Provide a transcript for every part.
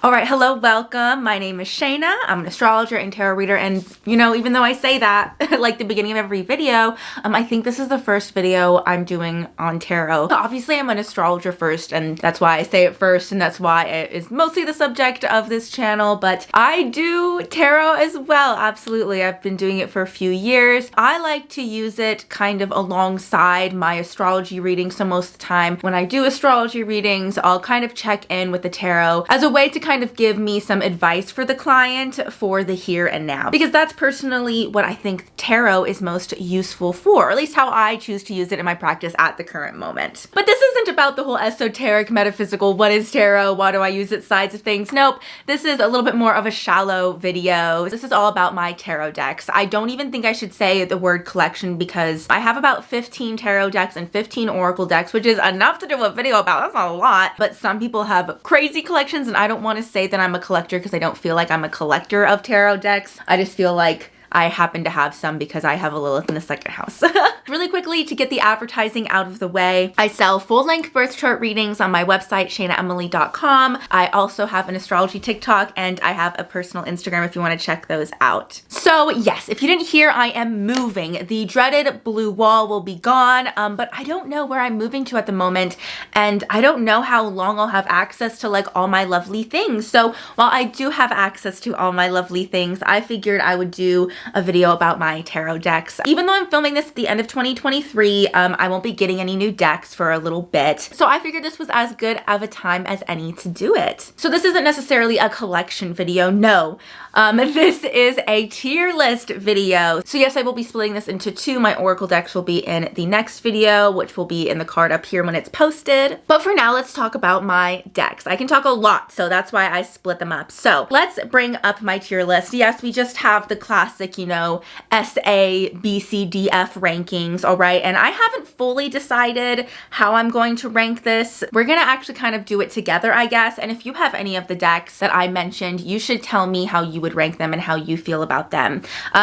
All right, hello, welcome. My name is Shaina. I'm an astrologer and tarot reader, and even though I say that like the beginning of every video, I think this is the first video I'm doing on tarot. Obviously, I'm an astrologer first, and that's why I say it first, and that's why it is mostly the subject of this channel, but I do tarot as well, absolutely. I've been doing it for a few years. I like to use it kind of alongside my astrology readings, so most of the time when I do astrology readings, I'll kind of check in with the tarot as a way to kind of give me some advice for the client for the here and now, because that's personally what I think tarot is most useful for, or at least how I choose to use it in my practice at the current moment. But this isn't about the whole esoteric, metaphysical, what is tarot, why do I use it sides of things. Nope, this is a little bit more of a shallow video. This is all about my tarot decks. I don't even think I should say the word collection because I have about 15 tarot decks and 15 oracle decks, which is enough to do a video about. That's not a lot, but some people have crazy collections, and I don't want to say that I'm a collector because I don't feel like I'm a collector of tarot decks. I just feel like I happen to have some because I have a Lilith in the second house. Really quickly, to get the advertising out of the way, I sell full-length birth chart readings on my website, shainaemily.com. I also have an astrology TikTok, and I have a personal Instagram if you want to check those out. So yes, if you didn't hear, I am moving. The dreaded blue wall will be gone, but I don't know where I'm moving to at the moment, and I don't know how long I'll have access to like all my lovely things. So while I do have access to all my lovely things, I figured I would do a video about my tarot decks. Even though I'm filming this at the end of 2023, I won't be getting any new decks for a little bit. So I figured this was as good of a time as any to do it. So this isn't necessarily a collection video, no. This is a tier list video. So yes, I will be splitting this into two. My oracle decks will be in the next video, which will be in the card up here when it's posted. But for now, let's talk about my decks. I can talk a lot, so that's why I split them up. So let's bring up my tier list. Yes, we just have the classic, S, A, B, C, D, F rankings, all right? And I haven't fully decided how I'm going to rank this. We're gonna actually kind of do it together, I guess. And if you have any of the decks that I mentioned, you should tell me how you would rank them and how you feel about them,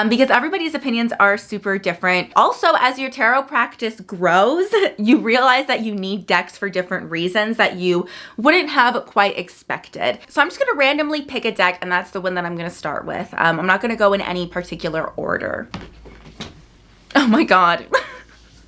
because everybody's opinions are super different. Also, as your tarot practice grows, you realize that you need decks for different reasons that you wouldn't have quite expected. So I'm just gonna randomly pick a deck, and that's the one that I'm gonna start with. I'm not gonna go in any particular order. Oh my god.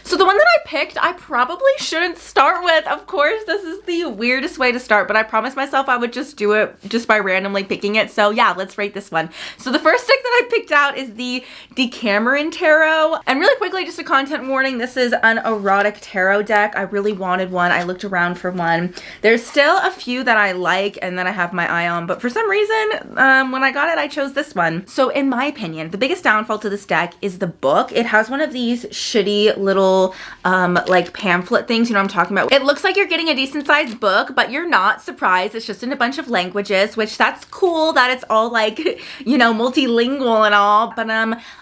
So the one that I picked, I probably shouldn't start with. Of course, this is the weirdest way to start, but I promised myself I would just do it just by randomly picking it. So yeah, let's rate this one. So the first deck that I picked out is the Decameron Tarot. And really quickly, just a content warning, this is an erotic tarot deck. I really wanted one. I looked around for one. There's still a few that I like and that I have my eye on, but for some reason, when I got it, I chose this one. So in my opinion, the biggest downfall to this deck is the book. It has one of these shitty little like pamphlet things, I'm talking about. It looks like you're getting a decent sized book, but you're not. Surprised. It's just in a bunch of languages, which that's cool that it's all like, multilingual and all, but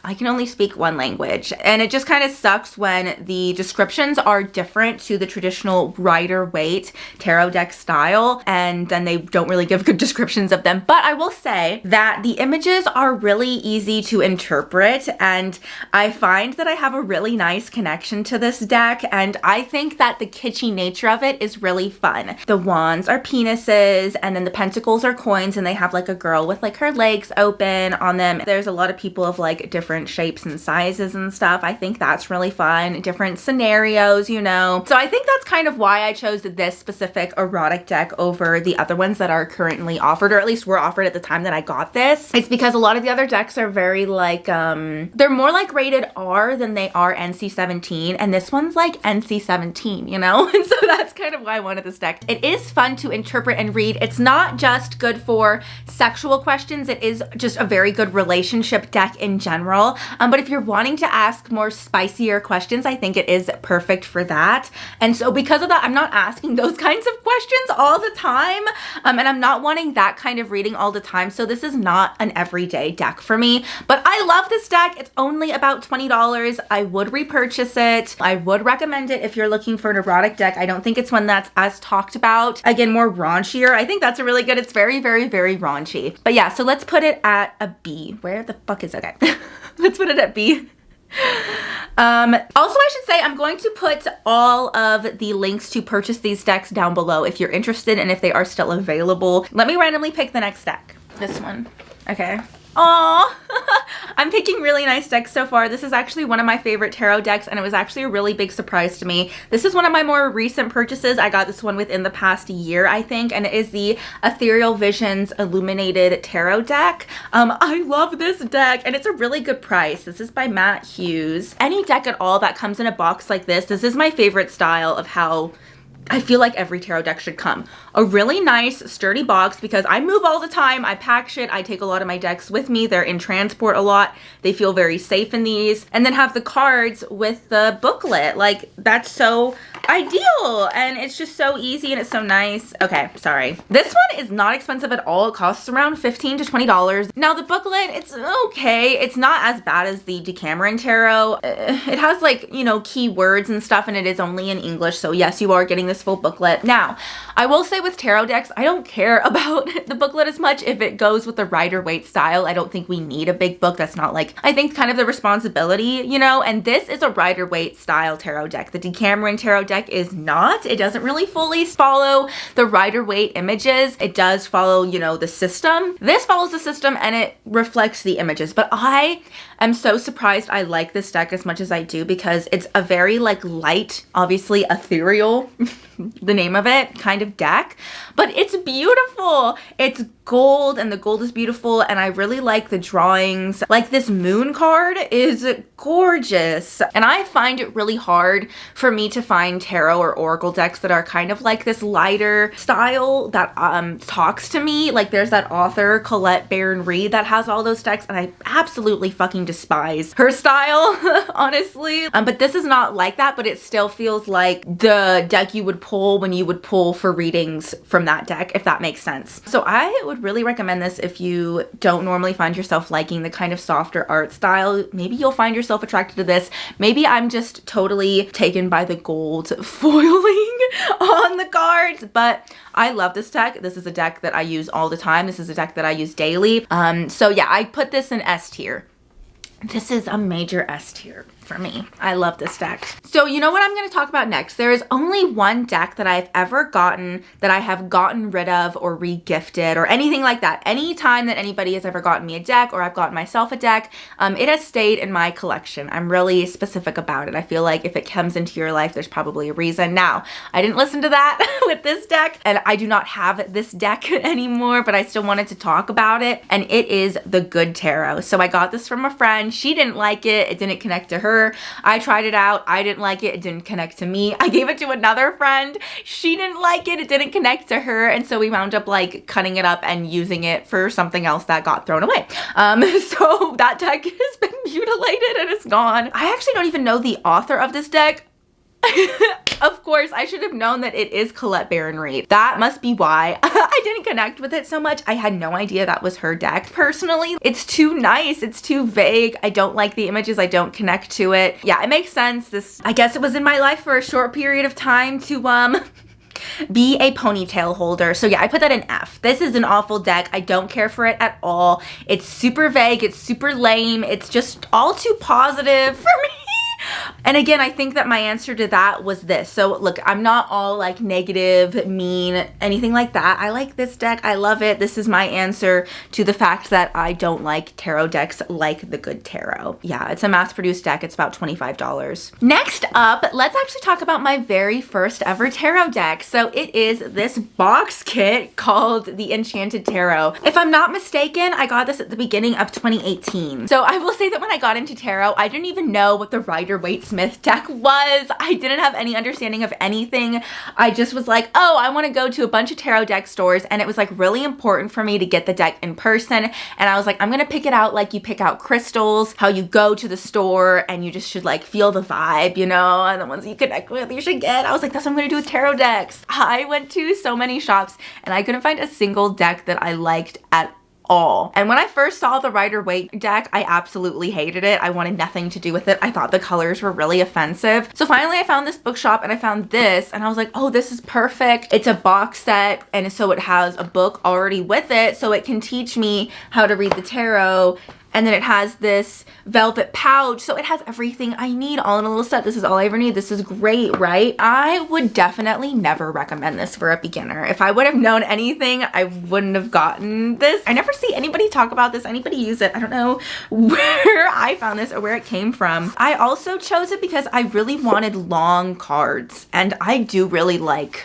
I can only speak one language, and it just kind of sucks when the descriptions are different to the traditional rider-waite tarot deck style, and then they don't really give good descriptions of them. But I will say that the images are really easy to interpret, and I find that I have a really nice connection to this deck, and I think that the kitschy nature of it is really fun. The wands are penises, and then the pentacles are coins, and they have like a girl with like her legs open on them. There's a lot of people of like different shapes and sizes and stuff. I think that's really fun. Different scenarios, So I think that's kind of why I chose this specific erotic deck over the other ones that are currently offered, or at least were offered at the time that I got this. It's because a lot of the other decks are very like, they're more like rated R than they are NC-17. And this one's like NC-17, And so that's kind of why I wanted this deck. It is fun to interpret and read. It's not just good for sexual questions. It is just a very good relationship deck in general. But if you're wanting to ask more spicier questions, I think it is perfect for that. And so because of that, I'm not asking those kinds of questions all the time. And I'm not wanting that kind of reading all the time. So this is not an everyday deck for me. But I love this deck. It's only about $20. I would repurchase it. I would recommend it if you're looking for an erotic deck. I don't think it's one that's as talked about. Again, more raunchier. I think that's a really good. It's very, very, very raunchy. But yeah, so let's put it at a B. Where the fuck is it? Okay. Let's put it at B. Also, I should say I'm going to put all of the links to purchase these decks down below if you're interested and if they are still available. Let me randomly pick the next deck. This one. Okay. Aww. I'm picking really nice decks so far. This is actually one of my favorite tarot decks, and it was actually a really big surprise to me. This is one of my more recent purchases. I got this one within the past year, I think, and it is the Ethereal Visions Illuminated Tarot deck. I love this deck, and it's a really good price. This is by Matt Hughes. Any deck at all that comes in a box like this is my favorite style of how I feel like every tarot deck should come. A really nice sturdy box, because I move all the time. I pack shit. I take a lot of my decks with me. They're in transport a lot. They feel very safe in these. And then have the cards with the booklet. Like, that's so ideal, and it's just so easy and it's so nice. Okay, sorry. This one is not expensive at all. It costs around $15 to $20. Now the booklet, it's okay. It's not as bad as the Decameron tarot. It has, like, you know, keywords and stuff, and it is only in English, so yes, you are getting this full booklet. Now, I will say with tarot decks, I don't care about the booklet as much if it goes with the rider-waite style. I don't think we need a big book. That's not, like, I think kind of the responsibility, you know, and this is a rider-waite style tarot deck. The Decameron tarot deck is not. It doesn't really fully follow the rider-waite images. It does follow, you know, the system. This follows the system and it reflects the images, but I am so surprised I like this deck as much as I do, because it's a very, like, light, obviously ethereal, the name of it, kind of deck, but it's beautiful. It's gold, and the gold is beautiful, and I really like the drawings. Like, this moon card is gorgeous, and I find it really hard for me to find tarot or oracle decks that are kind of like this lighter style that talks to me. Like, there's that author Colette Baron-Reid that has all those decks, and I absolutely fucking despise her style, honestly. But this is not like that, but it still feels like the deck you would pull when you would pull for readings from that deck, if that makes sense. So I would really recommend this if you don't normally find yourself liking the kind of softer art style. Maybe you'll find yourself attracted to this. Maybe I'm just totally taken by the gold foiling on the cards, but I love this deck. This is a deck that I use all the time. This is a deck that I use daily. So yeah, I put this in S tier. This is a major S tier for me. I love this deck. So you know what I'm going to talk about next? There is only one deck that I've ever gotten that I have gotten rid of or re-gifted or anything like that. Any time that anybody has ever gotten me a deck or I've gotten myself a deck, it has stayed in my collection. I'm really specific about it. I feel like if it comes into your life, there's probably a reason. Now, I didn't listen to that with this deck, and I do not have this deck anymore, but I still wanted to talk about it, and it is the Good Tarot. So I got this from a friend. She didn't like it. It didn't connect to her. I tried it out. I didn't like it. It didn't connect to me. I gave it to another friend. She didn't like it. It didn't connect to her. And so we wound up, like, cutting it up and using it for something else that got thrown away. So that deck has been mutilated and it's gone. I actually don't even know the author of this deck. Of course, I should have known that it is Colette Baron-Reid. That must be why I didn't connect with it so much. I had no idea that was her deck. Personally, it's too nice. It's too vague. I don't like the images. I don't connect to it. Yeah, it makes sense. I guess it was in my life for a short period of time to, be a ponytail holder. So yeah, I put that in F. This is an awful deck. I don't care for it at all. It's super vague. It's super lame. It's just all too positive for me. And again, I think that my answer to that was this. So look, I'm not all like negative, mean, anything like that. I like this deck. I love it. This is my answer to the fact that I don't like tarot decks like the Good Tarot. Yeah, it's a mass-produced deck. It's about $25. Next up, let's actually talk about my very first ever tarot deck. So it is this box kit called the Enchanted Tarot. If I'm not mistaken, I got this at the beginning of 2018. So I will say that when I got into tarot, I didn't even know what the rider-waite Smith deck was. I didn't have any understanding of anything. I just was like, oh, I want to go to a bunch of tarot deck stores, and it was like really important for me to get the deck in person. And I was like, I'm gonna pick it out like you pick out crystals, how you go to the store and you just should like feel the vibe, you know, and the ones you connect with you should get. I was like, that's what I'm gonna do with tarot decks. I went to so many shops and I couldn't find a single deck that I liked at all. And when I first saw the rider-waite deck, I absolutely hated it. I wanted nothing to do with it. I thought the colors were really offensive. So finally I found this bookshop and I found this and I was like, oh, this is perfect. It's a box set, and so it has a book already with it, so it can teach me how to read the tarot and then it has this velvet pouch, so it has everything I need all in a little set. This is all I ever need. This is great, right? I would definitely never recommend this for a beginner. If I would have known anything, I wouldn't have gotten this. I never see anybody talk about this, anybody use it. I don't know where I found this or where it came from. I also chose it because I really wanted long cards, and I do really like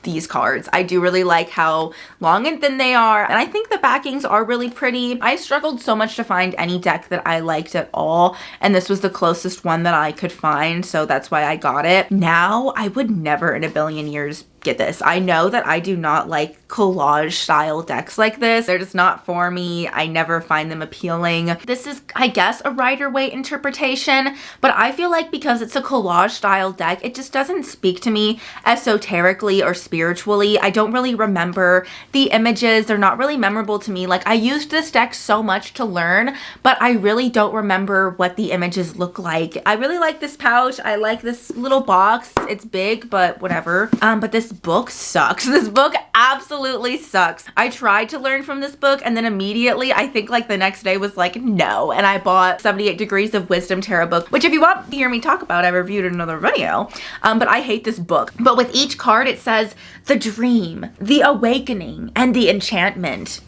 these cards. I do really like how long and thin they are, and I think the backings are really pretty. I struggled so much to find any deck that I liked at all, and this was the closest one that I could find, so that's why I got it. Now, I would never in a billion years get this. I know that I do not like collage style decks like this. They're just not for me. I never find them appealing. This is, I guess, a rider-waite interpretation, but I feel like because it's a collage style deck, it just doesn't speak to me esoterically or spiritually. I don't really remember the images. They're not really memorable to me. Like, I used this deck so much to learn, but I really don't remember what the images look like. I really like this pouch. I like this little box. It's big, but whatever. But this book sucks. This book absolutely sucks. I tried to learn from this book, and then immediately, I think like the next day was like, no. And I bought 78 Degrees of Wisdom Tarot book, which if you want to hear me talk about, I reviewed in another video. But I hate this book. But with each card, it says the dream, the awakening, and the enchantment.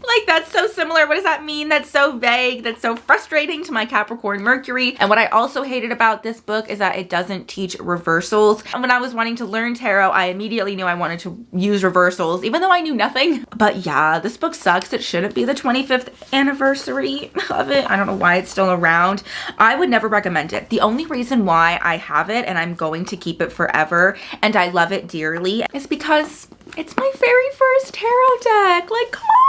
Like, that's so similar. What does that mean? That's so vague. That's so frustrating to my Capricorn Mercury. And what I also hated about this book is that it doesn't teach reversals. And when I was wanting to learn tarot, I immediately knew I wanted to use reversals, even though I knew nothing. But yeah, this book sucks. It shouldn't be the 25th anniversary of it. I don't know why it's still around. I would never recommend it. The only reason why I have it and I'm going to keep it forever and I love it dearly is because it's my very first tarot deck. Like, come on.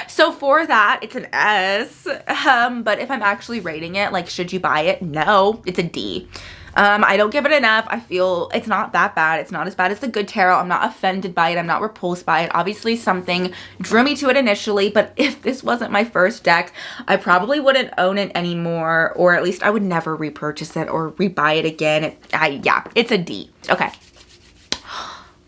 So for that, it's an S. But if I'm actually rating it, like, should you buy it? No, it's a D. I don't give it an F. I feel it's not that bad. It's not as bad as the good tarot. I'm not offended by it. I'm not repulsed by it. Obviously, something drew me to it initially, but if this wasn't my first deck, I probably wouldn't own it anymore, or at least I would never repurchase it or rebuy it again. Yeah, it's a D. Okay.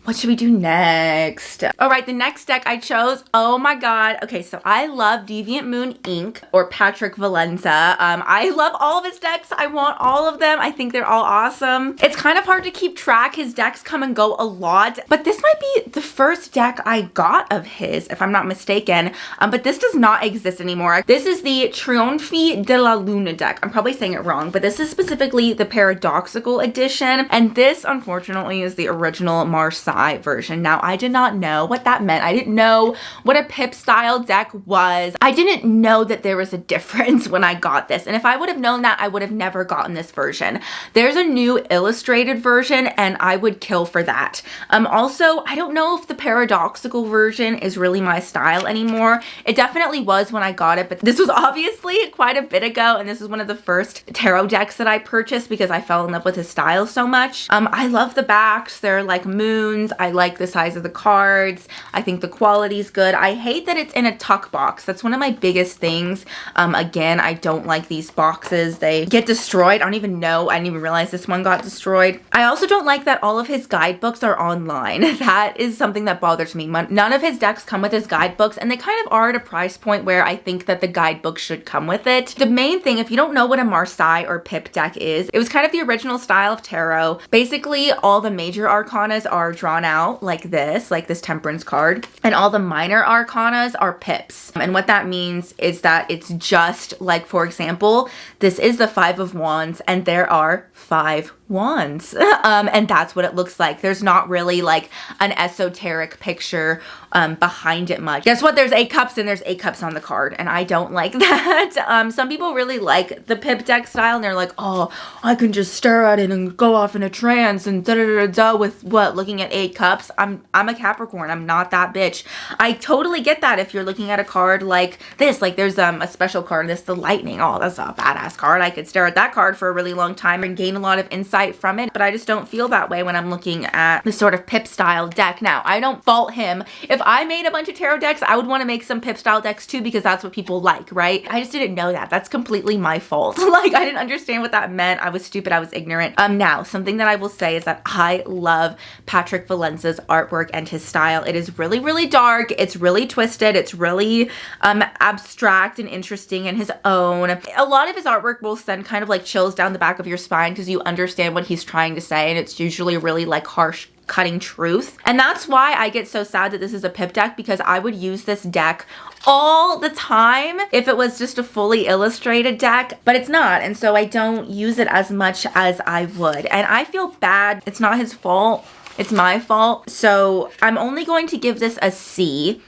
What should we do next? All right, the next deck I chose, oh my God. Okay, so I love Deviant Moon Inc. or Patrick Valenza. I love all of his decks. I want all of them. I think they're all awesome. It's kind of hard to keep track. His decks come and go a lot, but this might be the first deck I got of his, if I'm not mistaken. But this does not exist anymore. This is the Trionfi della Luna deck. I'm probably saying it wrong, but this is specifically the paradoxical edition. And this, unfortunately, is the original Marseille version. Now, I did not know what that meant. I didn't know what a pip style deck was. I didn't know that there was a difference when I got this. And if I would have known that, I would have never gotten this version. There's a new illustrated version and I would kill for that. Also, I don't know if the paradoxical version is really my style anymore. It definitely was when I got it, but this was obviously quite a bit ago. And this is one of the first tarot decks that I purchased because I fell in love with his style so much. I love the backs. They're like moons. I like the size of the cards. I think the quality's good. I hate that it's in a tuck box. That's one of my biggest things. Again, I don't like these boxes. They get destroyed. I don't even know. I didn't even realize this one got destroyed. I also don't like that all of his guidebooks are online. That is something that bothers me. None of his decks come with his guidebooks, and they kind of are at a price point where I think that the guidebook should come with it. The main thing, if you don't know what a Marseille or pip deck is, it was kind of the original style of tarot. Basically, all the major arcanas are drawn out like this temperance card, and all the minor arcanas are pips. And what that means is that it's just like, for example, this is the 5 of Wands and there are 5 wands. And that's what it looks like. There's not really like an esoteric picture behind it much. Guess what? There's 8 cups and there's 8 cups on the card, and I don't like that. Some people really like the pip deck style and they're like, oh, I can just stare at it and go off in a trance and da-da-da-da with what, looking at 8 cups. I'm a Capricorn. I'm not that bitch. I totally get that if you're looking at a card like this. Like, there's a special card, this, the lightning. Oh, that's a badass card. I could stare at that card for a really long time and gain a lot of insight insight from it, but I just don't feel that way when I'm looking at the sort of pip style deck. Now, I don't fault him. If I made a bunch of tarot decks, I would want to make some pip style decks too, because that's what people like, right? I just didn't know that. That's completely my fault. Like, I didn't understand what that meant. I was stupid. I was ignorant. Now, something that I will say is that I love Patrick Valenza's artwork and his style. It is really, really dark. It's really twisted. It's really abstract and interesting in his own. A lot of his artwork will send kind of like chills down the back of your spine because you understand what he's trying to say, and it's usually really like harsh, cutting truth. And that's why I get so sad that this is a pip deck, because I would use this deck all the time if it was just a fully illustrated deck, but it's not, and so I don't use it as much as I would, and I feel bad. It's not his fault, it's my fault. So I'm only going to give this a C,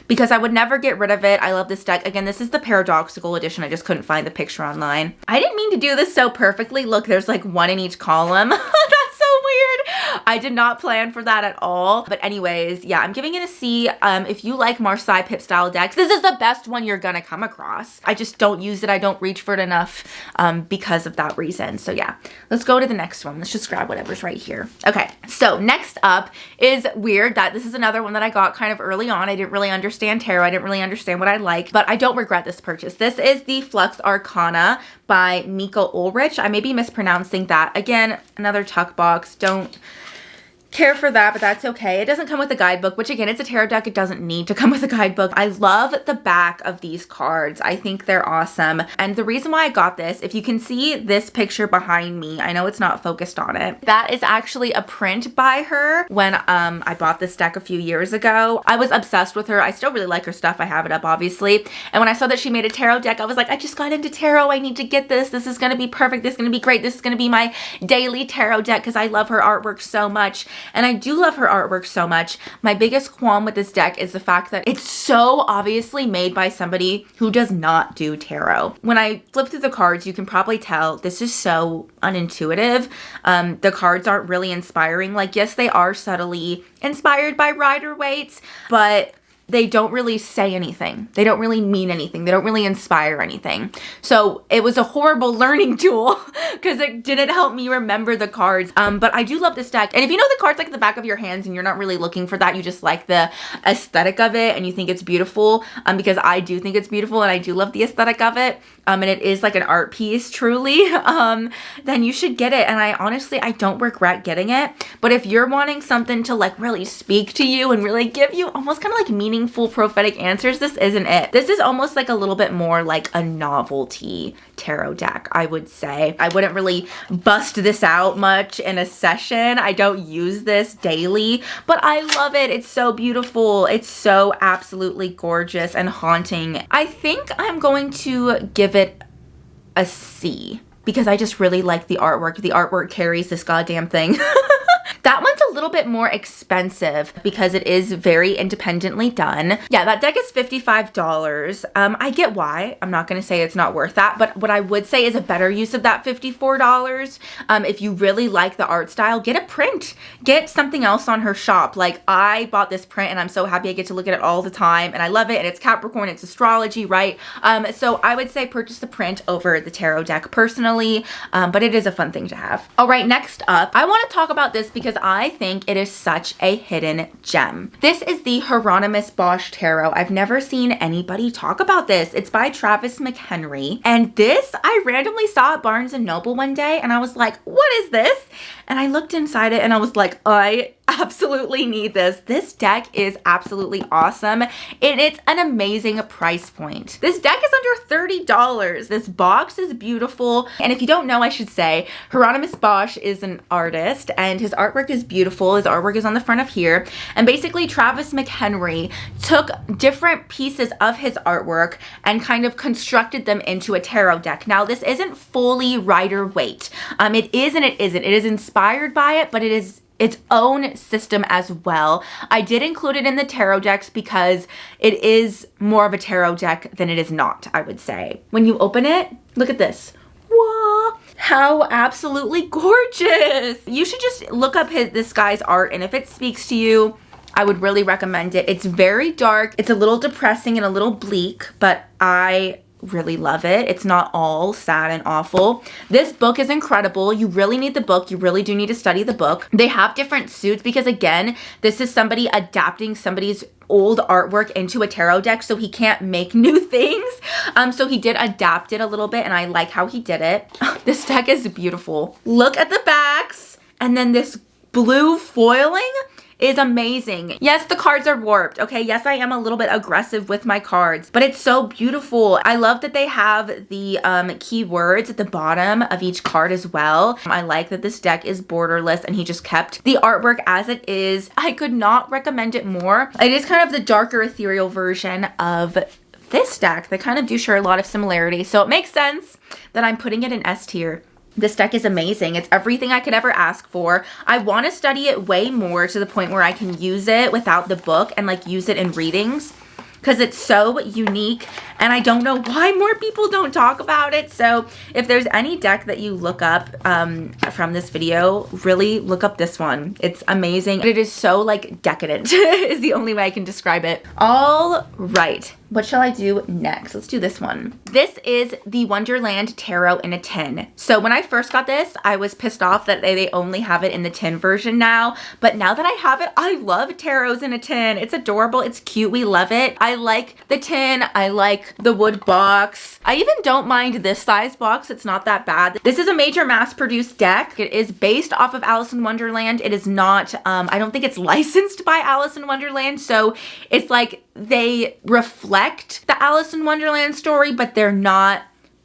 because I would never get rid of it. I love this deck. Again, this is the paradoxical edition. I just couldn't find the picture online. I didn't mean to do this so perfectly. Look, there's like one in each column. That's so weird. I did not plan for that at all. But anyways, yeah, I'm giving it a C. If you like Marseille pip style decks, this is the best one you're gonna come across. I just don't use it. I don't reach for it enough because of that reason. So yeah, let's go to the next one. Let's just grab whatever's right here. Okay, so next up is weird that this is another one that I got kind of early on. I didn't really understand tarot. I didn't really understand what I like, but I don't regret this purchase. This is the Flux Arcana by Mika Ulrich. I may be mispronouncing that. Again, another tuck box. Don't care for that, but that's okay. It doesn't come with a guidebook, which again, it's a tarot deck. It doesn't need to come with a guidebook. I love the back of these cards. I think they're awesome. And the reason why I got this, if you can see this picture behind me, I know it's not focused on it. That is actually a print by her when I bought this deck a few years ago. I was obsessed with her. I still really like her stuff. I have it up, obviously. And when I saw that she made a tarot deck, I was like, I just got into tarot. I need to get this. This is going to be perfect. This is going to be great. This is going to be my daily tarot deck because I love her artwork so much. And I do love her artwork so much. My biggest qualm with this deck is the fact that it's so obviously made by somebody who does not do tarot. When I flip through the cards, you can probably tell this is so unintuitive. The cards aren't really inspiring. Like, yes, they are subtly inspired by rider-waites, but they don't really say anything. They don't really mean anything. They don't really inspire anything. So it was a horrible learning tool because it didn't help me remember the cards. But I do love this deck. And if you know the cards like at the back of your hands and you're not really looking for that, you just like the aesthetic of it and you think it's beautiful, because I do think it's beautiful and I do love the aesthetic of it, and it is like an art piece truly, then you should get it. And I honestly, I don't regret getting it. But if you're wanting something to like really speak to you and really give you almost kind of like meaningful prophetic answers, this isn't it. This is almost like a little bit more like a novelty tarot deck, I would say. I wouldn't really bust this out much in a session. I don't use this daily, but I love it. It's so beautiful. It's so absolutely gorgeous and haunting. I think I'm going to give it a C because I just really like the artwork. The artwork carries this goddamn thing. That one's a little bit more expensive because it is very independently done. Yeah, that deck is $55. I get why. I'm not going to say it's not worth that, but what I would say is a better use of that $54. If you really like the art style, get a print. Get something else on her shop. Like, I bought this print and I'm so happy I get to look at it all the time and I love it, and it's Capricorn, it's astrology, right? So I would say purchase the print over the tarot deck personally, but it is a fun thing to have. All right, next up, I want to talk about this because I think it is such a hidden gem. This is the Hieronymous Bosch Tarot. I've never seen anybody talk about this. It's by Travis McHenry. And this, I randomly saw at Barnes & Noble one day and I was like, what is this? And I looked inside it and I was like, I absolutely need this. This deck is absolutely awesome and it's an amazing price point. This deck is under $30. This box is beautiful. And if you don't know, I should say, Hieronymous Bosch is an artist and his artwork is beautiful. His artwork is on the front of here. And basically Travis McHenry took different pieces of his artwork and kind of constructed them into a tarot deck. Now, this isn't fully rider-waite. It is and it isn't. It is inspired by it, but it is its own system as well. I did include it in the tarot decks because it is more of a tarot deck than it is not, I would say. When you open it, look at this. Wow, how absolutely gorgeous. You should just look up this guy's art, and if it speaks to you, I would really recommend it. It's very dark. It's a little depressing and a little bleak, but I really love it. It's not all sad and awful. This book is incredible. You really need the book. You really do need to study the book. They have different suits because, again, this is somebody adapting somebody's old artwork into a tarot deck, so he can't make new things. So he did adapt it a little bit, and I like how he did it. This deck is beautiful. Look at the backs, and then this blue foiling is amazing. Yes, the cards are warped, okay? Yes, I am a little bit aggressive with my cards, but it's so beautiful. I love that they have the keywords at the bottom of each card as well. I like that this deck is borderless and he just kept the artwork as it is. I could not recommend it more. It is kind of the darker ethereal version of this deck. They kind of do share a lot of similarities, so it makes sense that I'm putting it in S tier. This deck is amazing. It's everything I could ever ask for. I want to study it way more to the point where I can use it without the book and like use it in readings because it's so unique and I don't know why more people don't talk about it. So if there's any deck that you look up from this video, really look up this one. It's amazing. It is so like decadent is the only way I can describe it. All right. What shall I do next? Let's do this one. This is the Wonderland Tarot in a tin. So when I first got this, I was pissed off that they only have it in the tin version now. But now that I have it, I love tarots in a tin. It's adorable. It's cute. We love it. I like the tin. I like the wood box. I even don't mind this size box. It's not that bad. This is a major mass-produced deck. It is based off of Alice in Wonderland. It is not, I don't think it's licensed by Alice in Wonderland. So it's like they reflect the Alice in Wonderland story, but they're not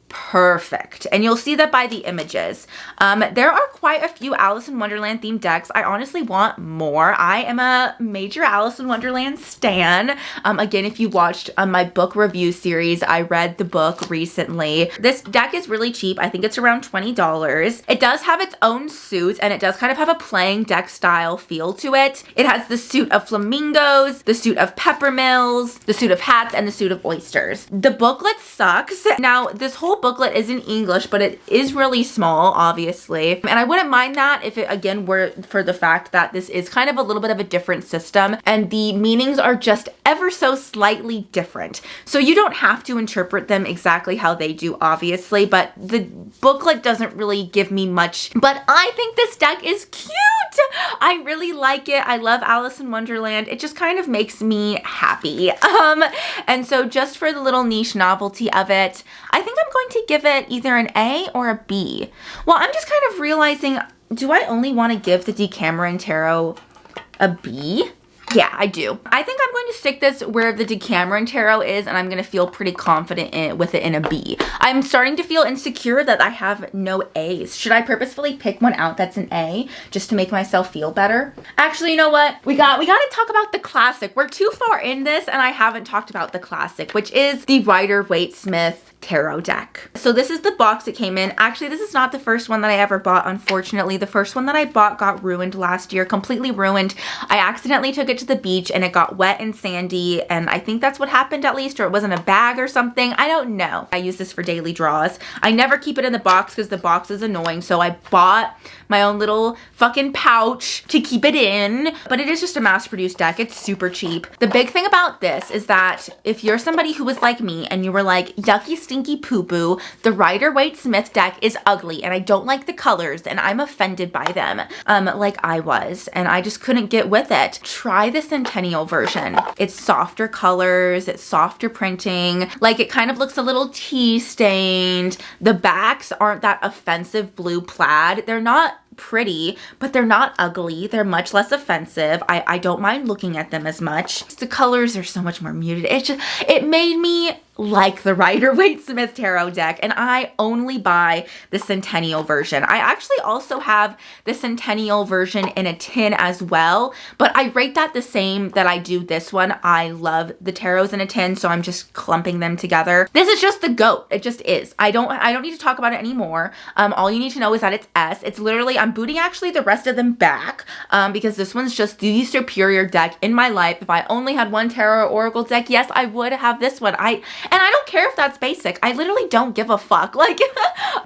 perfect. And you'll see that by the images. There are quite a few Alice in Wonderland themed decks. I honestly want more. I am a major Alice in Wonderland stan. Again, if you watched my book review series, I read the book recently. This deck is really cheap. I think it's around $20. It does have its own suit and it does kind of have a playing deck style feel to it. It has the suit of flamingos, the suit of peppermills, the suit of hats, and the suit of oysters. The booklet sucks. Now, this whole booklet is in English, but it is really small, obviously. And I wouldn't mind that if it, again, were for the fact that this is kind of a little bit of a different system and the meanings are just ever so slightly different. So you don't have to interpret them exactly how they do, obviously, but the booklet doesn't really give me much. But I think this deck is cute. I really like it. I love Alice in Wonderland. It just kind of makes me happy. And so just for the little niche novelty of it, I think I'm going to give it either an A or a B. Well, I'm just kind of realizing, do I only want to give the Decameron Tarot a B? Yeah, I do. I think I'm going to stick this where the Decameron Tarot is, and I'm going to feel pretty confident with it in a B. I'm starting to feel insecure that I have no A's. Should I purposefully pick one out that's an A just to make myself feel better? Actually, you know what? We got to talk about the classic. We're too far in this, and I haven't talked about the classic, which is the Rider-Waite Smith tarot deck. So this is the box it came in. Actually, this is not the first one that I ever bought, unfortunately. The first one that I bought got ruined last year, completely ruined. I accidentally took it to the beach and it got wet and sandy, and I think that's what happened at least, or it was in a bag or something. I don't know. I use this for daily draws. I never keep it in the box because the box is annoying, so I bought my own little fucking pouch to keep it in, but it is just a mass-produced deck. It's super cheap. The big thing about this is that if you're somebody who was like me and you were like, yucky, stinky poo-poo, the Rider-Waite Smith deck is ugly and I don't like the colors and I'm offended by them, like I was, and I just couldn't get with it. Try the Centennial version. It's softer colors, it's softer printing, like it kind of looks a little tea stained. The backs aren't that offensive blue plaid. They're not pretty, but they're not ugly. They're much less offensive. I don't mind looking at them as much. The colors are so much more muted. It made me like the Rider-Waite Smith tarot deck, and I only buy the Centennial version. I actually also have the Centennial version in a tin as well, but I rate that the same that I do this one. I love the tarots in a tin, so I'm just clumping them together. This is just the GOAT. It just is. I don't need to talk about it anymore. All you need to know is that it's S. It's literally, I'm booting actually the rest of them back because this one's just the superior deck in my life. If I only had one tarot or oracle deck, yes, I would have this one. And I don't care if that's basic. I literally don't give a fuck. Like,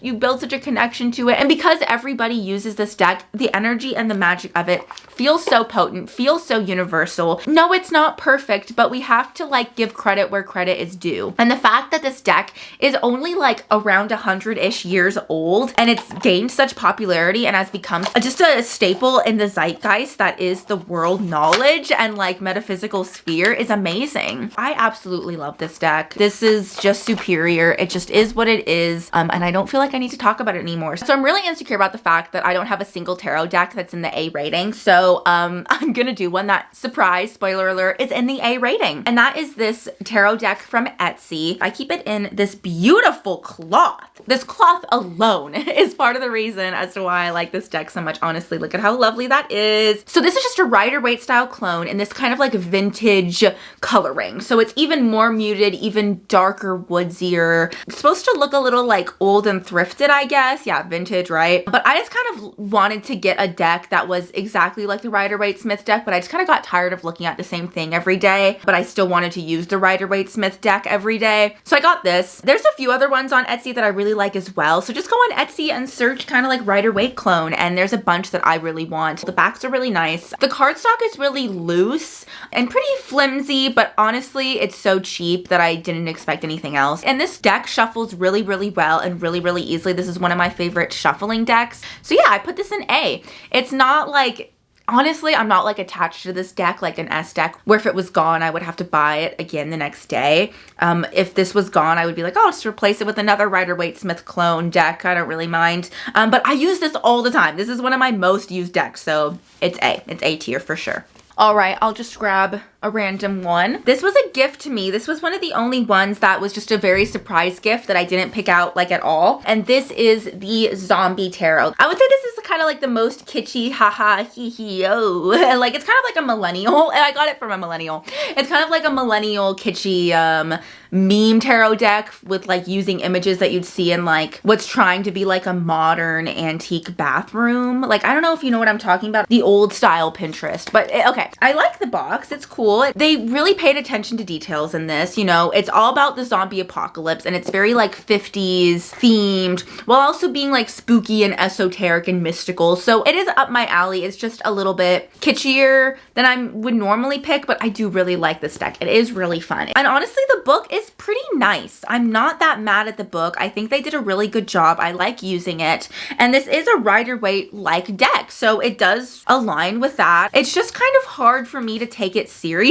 you build such a connection to it. And because everybody uses this deck, the energy and the magic of it feels so potent, feels so universal. No, it's not perfect, but we have to like give credit where credit is due. And the fact that this deck is only like around 100-ish years old and it's gained such popularity and has become just a staple in the zeitgeist that is the world knowledge and like metaphysical sphere is amazing. I absolutely love this deck. This is just superior. It just is what it is. And I don't feel like I need to talk about it anymore. So I'm really insecure about the fact that I don't have a single tarot deck that's in the A rating. So I'm gonna do one that, surprise, spoiler alert, is in the A rating. And that is this tarot deck from Etsy. I keep it in this beautiful cloth. This cloth alone is part of the reason as to why I like this deck so much. Honestly, look at how lovely that is. So this is just a rider-waite style clone in this kind of like vintage coloring. So it's even more muted, even darker, woodsier. It's supposed to look a little like old and thrifted, I guess. Yeah, vintage, right? But I just kind of wanted to get a deck that was exactly like the rider-waite Smith deck, but I just kind of got tired of looking at the same thing every day, but I still wanted to use the rider-waite Smith deck every day. So I got this. There's a few other ones on Etsy that I really like as well. So just go on Etsy and search kind of like rider-waite clone, and there's a bunch that I really want. The backs are really nice. The cardstock is really loose and pretty flimsy, but honestly, it's so cheap that I didn't expect anything else. And this deck shuffles really, really well and really, really easily. This is one of my favorite shuffling decks. So yeah, I put this in A. It's not like, honestly, I'm not like attached to this deck like an S deck where if it was gone, I would have to buy it again the next day. If this was gone, I would be like, oh, just replace it with another rider-waite Smith clone deck. I don't really mind. But I use this all the time. This is one of my most used decks. So it's A. It's A tier for sure. All right, I'll just grab a random one. This was a gift to me. This was one of the only ones that was just a very surprise gift that I didn't pick out like at all. And this is the Zombie Tarot. I would say this is kind of like the most kitschy, haha, hee hee, oh. Like it's kind of like a millennial, and I got it from a millennial. It's kind of like a millennial kitschy meme tarot deck with like using images that you'd see in like what's trying to be like a modern antique bathroom. Like, I don't know if you know what I'm talking about. The old style Pinterest, but okay. I like the box. It's cool. They really paid attention to details in this. You know, it's all about the zombie apocalypse and it's very like 50s themed while also being like spooky and esoteric and mystical. So it is up my alley. It's just a little bit kitschier than I would normally pick, but I do really like this deck. It is really fun. And honestly, the book is pretty nice. I'm not that mad at the book. I think they did a really good job. I like using it. And this is a rider-waite like deck, so it does align with that. It's just kind of hard for me to take it seriously.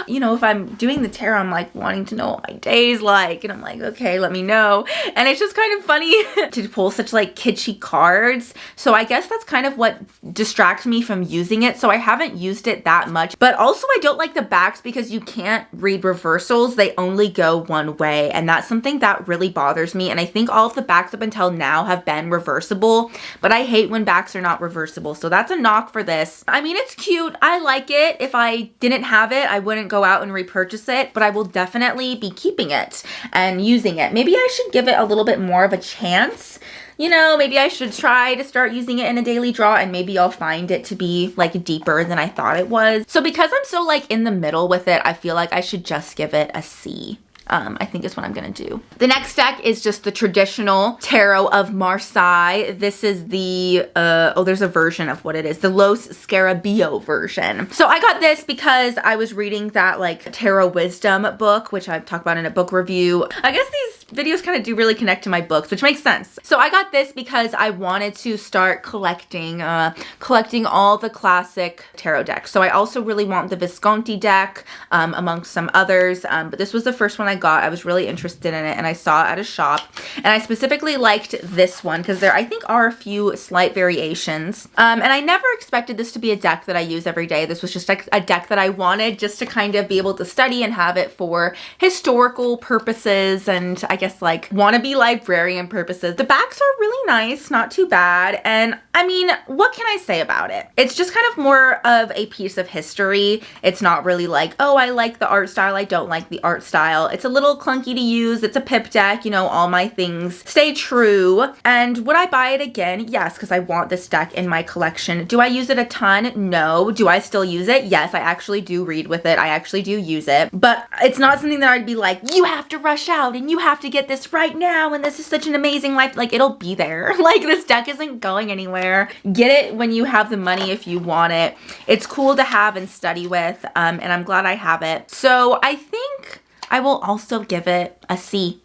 You know, if I'm doing the tarot, I'm like wanting to know what my day's like, and I'm like, okay, let me know. And it's just kind of funny to pull such like kitschy cards. So I guess that's kind of what distracts me from using it. So I haven't used it that much. But also I don't like the backs because you can't read reversals. They only go one way, and that's something that really bothers me. And I think all of the backs up until now have been reversible, but I hate when backs are not reversible. So that's a knock for this. I mean, it's cute. I like it. If I didn't have it, I wouldn't go out and repurchase it, but I will definitely be keeping it and using it. Maybe I should give it a little bit more of a chance. You know, maybe I should try to start using it in a daily draw, and maybe I'll find it to be like deeper than I thought it was. So because I'm so like in the middle with it, I feel like I should just give it a C. I think is what I'm gonna do. The next deck is just the traditional Tarot of Marseille. This is the, oh, there's a version of what it is, the Los Scarabeo version. So I got this because I was reading that like Tarot Wisdom book, which I've talked about in a book review. I guess these videos kind of do really connect to my books, which makes sense. So I got this because I wanted to start collecting all the classic tarot decks. So I also really want the Visconti deck, amongst some others, but this was the first one I got. I was really interested in it and I saw it at a shop, and I specifically liked this one because there I think are a few slight variations, and I never expected this to be a deck that I use every day. This was just like a deck that I wanted just to kind of be able to study and have it for historical purposes, and I guess like wannabe librarian purposes. The backs are really nice, not too bad. And I mean, what can I say about it? It's just kind of more of a piece of history. It's not really like, oh, I like the art style, I don't like the art style. It's a little clunky to use. It's a pip deck, you know, all my things stay true. And would I buy it again? Yes, because I want this deck in my collection. Do I use it a ton? No. Do I still use it? Yes, I actually do read with it. I actually do use it. But it's not something that I'd be like, you have to rush out and you have to get this right now and this is such an amazing life. Like, it'll be there. Like, this deck isn't going anywhere. Get it when you have the money if you want it. It's cool to have and study with, and I'm glad I have it. So I think I will also give it a C.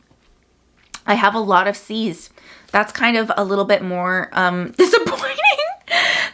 I have a lot of C's. That's kind of a little bit more disappointing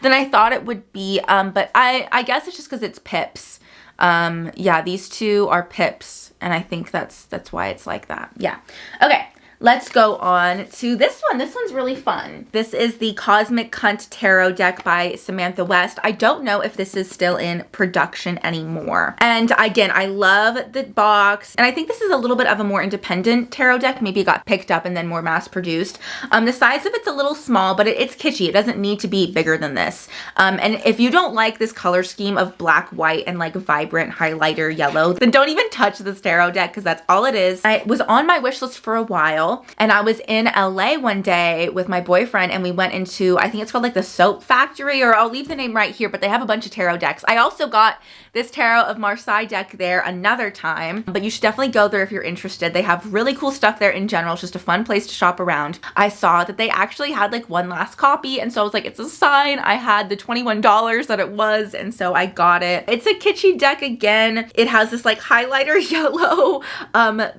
than I thought it would be, but I guess it's just because it's pips. Yeah, these two are pips, and I think that's why it's like that. Yeah. Okay. Let's go on to this one. This one's really fun. This is the Cosmic Cunt Tarot deck by Samantha West. I don't know if this is still in production anymore. And again, I love the box. And I think this is a little bit of a more independent tarot deck. Maybe it got picked up and then more mass produced. The size of it's a little small, but it's kitschy. It doesn't need to be bigger than this. And if you don't like this color scheme of black, white, and like vibrant highlighter yellow, then don't even touch this tarot deck because that's all it is. I was on my wish list for a while. And I was in LA one day with my boyfriend and we went into, I think it's called like the Soap Factory, or I'll leave the name right here, but they have a bunch of tarot decks. I also got this Tarot of Marseille deck there another time, but you should definitely go there if you're interested. They have really cool stuff there in general. It's just a fun place to shop around. I saw that they actually had like one last copy, and so I was like, it's a sign. I had the $21 that it was, and so I got it. It's a kitschy deck again. It has this like highlighter yellow,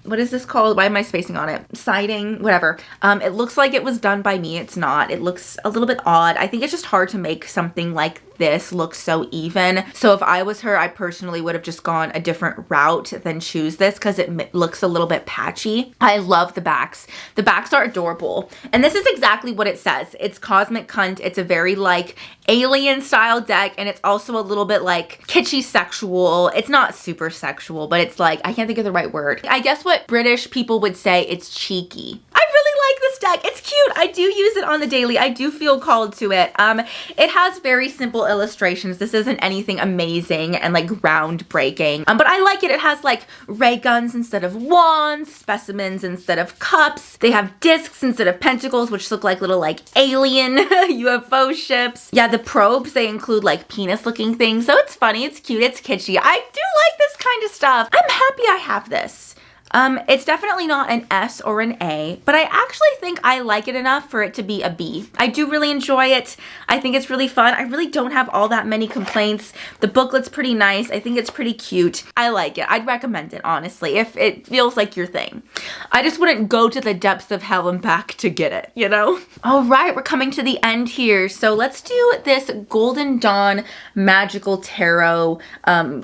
what is this called? Why am I spacing on it? Siding, whatever. It looks like it was done by me. It's not. It looks a little bit odd. I think it's just hard to make something like this look so even. So if I was her, I personally would have just gone a different route than choose this because it looks a little bit patchy. I love the backs. The backs are adorable. And this is exactly what it says. It's Cosmic Cunt. It's a very like alien style deck, and it's also a little bit like kitschy sexual. It's not super sexual, but it's like, I can't think of the right word. I guess what British people would say, it's cheeky. I really like this deck. It's cute. I do use it on the daily. I do feel called to it. It has very simple illustrations. This isn't anything amazing and like groundbreaking, but I like it. It has like ray guns instead of wands, specimens instead of cups. They have discs instead of pentacles, which look like little like alien UFO ships. Yeah, the probes, they include like penis looking things. So it's funny, it's cute, it's kitschy. I do like this kind of stuff. I'm happy I have this. It's definitely not an S or an A, but I actually think I like it enough for it to be a B. I do really enjoy it. I think it's really fun. I really don't have all that many complaints. The booklet's pretty nice. I think it's pretty cute. I like it. I'd recommend it, honestly, if it feels like your thing. I just wouldn't go to the depths of hell and back to get it, you know? All right, we're coming to the end here. So let's do this Golden Dawn Magical Tarot,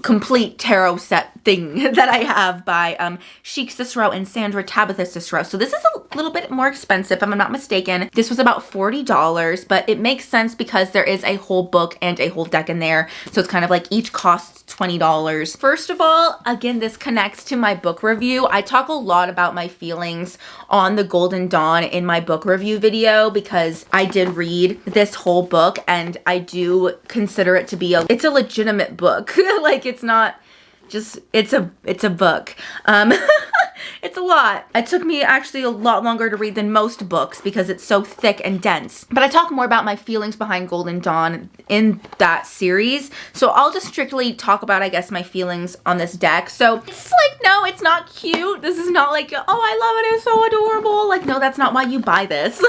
complete tarot set thing that I have by Chic Cicero and Sandra Tabitha Cicero. So this is a little bit more expensive, if I'm not mistaken. This was about $40, but it makes sense because there is a whole book and a whole deck in there. So it's kind of like each costs $20. First of all, again, this connects to my book review. I talk a lot about my feelings on the Golden Dawn in my book review video because I did read this whole book and I do consider it to be it's a legitimate book. Like, it's not just, it's a book. It's a lot. It took me actually a lot longer to read than most books because it's so thick and dense. But I talk more about my feelings behind Golden Dawn in that series. So I'll just strictly talk about, I guess, my feelings on this deck. So it's like, no, it's not cute. This is not like, oh, I love it, it's so adorable. Like, no, that's not why you buy this.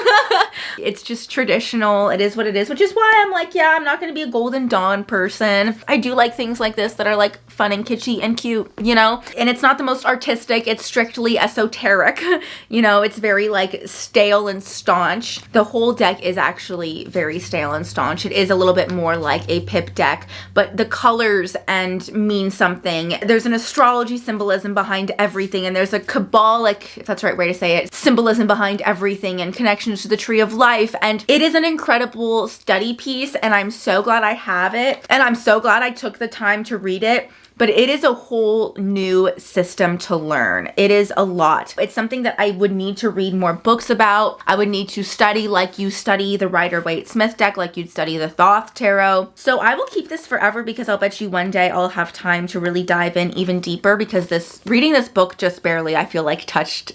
It's just traditional. It is what it is, which is why I'm like, yeah, I'm not going to be a Golden Dawn person. I do like things like this that are like fun and kitschy and cute, you know? And it's not the most artistic. It's strictly esoteric. You know, it's very like stale and staunch. The whole deck is actually very stale and staunch. It is a little bit more like a pip deck, but the colors and mean something. There's an astrology symbolism behind everything, and there's a Kabbalic, if that's the right way to say it, symbolism behind everything and connections to the tree of life. And it is an incredible study piece, and I'm so glad I have it. And I'm so glad I took the time to read it but it is a whole new system to learn. It is a lot. It's something that I would need to read more books about. I would need to study like you study the Rider-Waite Smith deck, like you'd study the Thoth tarot. So I will keep this forever because I'll bet you one day I'll have time to really dive in even deeper, because reading this book just barely, I feel like, touched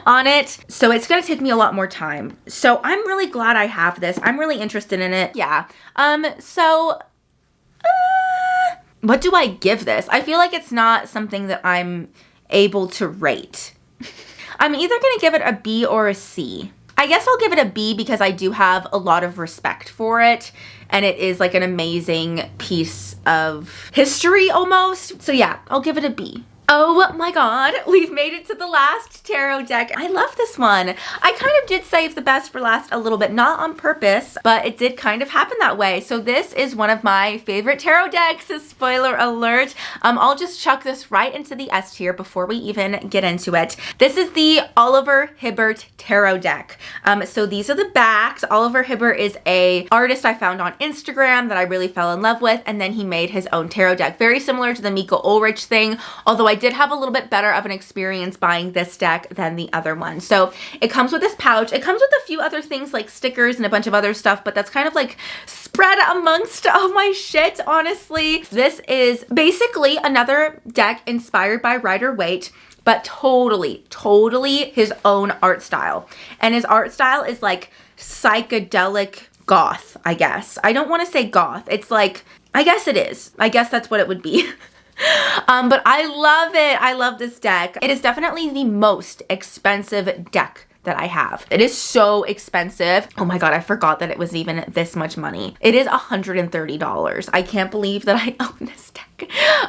on it. So it's gonna take me a lot more time. So I'm really glad I have this. I'm really interested in it. Yeah. What do I give this? I feel like it's not something that I'm able to rate. I'm either gonna give it a B or a C. I guess I'll give it a B because I do have a lot of respect for it, and it is like an amazing piece of history almost. So yeah, I'll give it a B. Oh my god, we've made it to the last tarot deck. I love this one. I kind of did save the best for last a little bit, not on purpose, but it did kind of happen that way. So this is one of my favorite tarot decks, spoiler alert. I'll just chuck this right into the S tier before we even get into it. This is the Oliver Hibert tarot deck. So these are the backs. Oliver Hibert is a artist I found on Instagram that I really fell in love with, and then he made his own tarot deck. Very similar to the Mika Ulrich thing, although I did have a little bit better of an experience buying this deck than the other one. So it comes with this pouch. It comes with a few other things like stickers and a bunch of other stuff, but that's kind of like spread amongst all my shit, honestly. This is basically another deck inspired by Rider-Waite, but totally his own art style. And his art style is like psychedelic goth, I guess. I don't want to say goth. It's like, I guess it is. I guess that's what it would be. But I love it. I love this deck. It is definitely the most expensive deck that I have. It is so expensive. Oh my god, I forgot that it was even this much money. It is $130. I can't believe that I own this deck.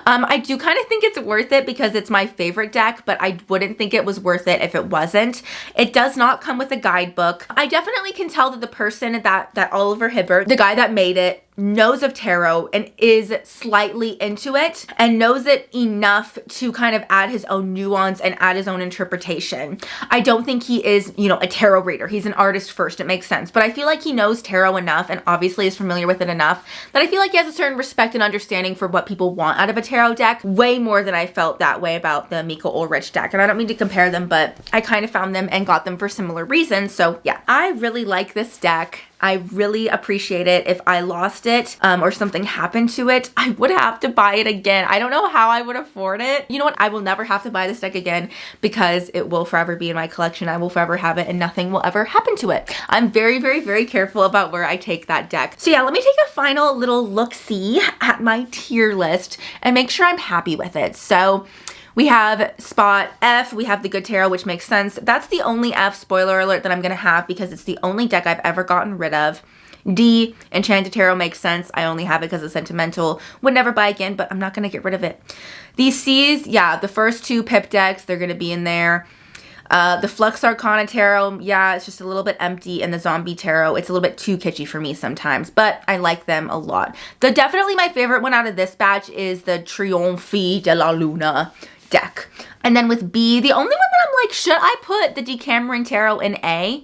I do kind of think it's worth it because it's my favorite deck, but I wouldn't think it was worth it if it wasn't. It does not come with a guidebook. I definitely can tell that the person that Oliver Hibert, the guy that made it, knows of tarot and is slightly into it and knows it enough to kind of add his own nuance and add his own interpretation. I don't think he is, you know, a tarot reader. He's an artist first. It makes sense. But I feel like he knows tarot enough and obviously is familiar with it enough that I feel like he has a certain respect and understanding for what people want out of a tarot deck, way more than I felt that way about the Mika Ulrich deck. And I don't mean to compare them, but I kind of found them and got them for similar reasons. So yeah, I really like this deck. I really appreciate it. If I lost it or something happened to it, I would have to buy it again. I don't know how I would afford it. You know what? I will never have to buy this deck again because it will forever be in my collection. I will forever have it and nothing will ever happen to it. I'm very careful about where I take that deck. So yeah, let me take a final little look-see at my tier list and make sure I'm happy with it. So we have spot F, we have the Good Tarot, which makes sense. That's the only F, spoiler alert, that I'm gonna have because it's the only deck I've ever gotten rid of. D, Enchanted Tarot makes sense. I only have it because it's sentimental. Would never buy again, but I'm not gonna get rid of it. These C's, yeah, the first two Pip decks, they're gonna be in there. The Flux Arcana Tarot, yeah, it's just a little bit empty, and the Zombie Tarot, it's a little bit too kitschy for me sometimes, but I like them a lot. Definitely my favorite one out of this batch is the Trionfi della Luna deck. And then with B, the only one that I'm like, should I put the Decameron Tarot in A?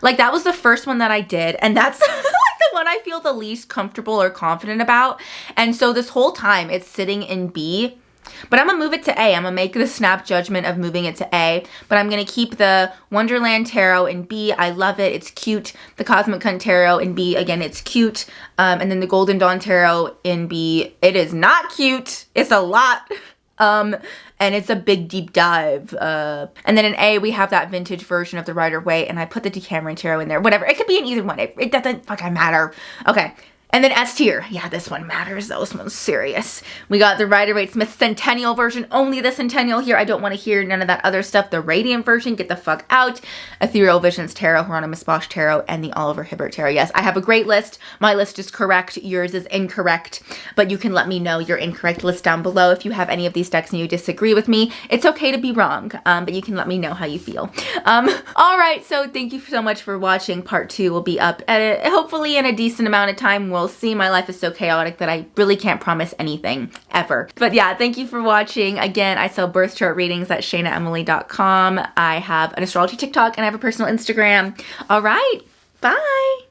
Like, that was the first one that I did, and that's like the one I feel the least comfortable or confident about. And so this whole time it's sitting in B, but I'm gonna move it to A. I'm gonna make the snap judgment of moving it to A, but I'm gonna keep the Wonderland Tarot in B. I love it. It's cute. The Cosmic Cunt Tarot in B, again, it's cute. And then the Golden Dawn Tarot in B, it is not cute. It's a lot. And it's a big deep dive. And then in A, we have that vintage version of the Rider-Waite, and I put the Decameron Tarot in there. Whatever, it could be in either one. It doesn't fucking matter. Okay. And then S tier. Yeah, this one matters. This one's serious. We got the Rider-Waite Smith Centennial version. Only the Centennial here. I don't want to hear none of that other stuff. The Radiant version, get the fuck out. Ethereal Visions Tarot, hieronymous Bosch Tarot, and the Oliver Hibert Tarot. Yes, I have a great list. My list is correct. Yours is incorrect. But you can let me know your incorrect list down below. If you have any of these decks and you disagree with me, it's okay to be wrong. But you can let me know how you feel. All right, so thank you so much for watching. Part 2 will be up at hopefully in a decent amount of time. We'll see. My life is so chaotic that I really can't promise anything ever. But yeah, thank you for watching. Again, I sell birth chart readings at shainaemily.com. I have an astrology TikTok and I have a personal Instagram. All right, bye.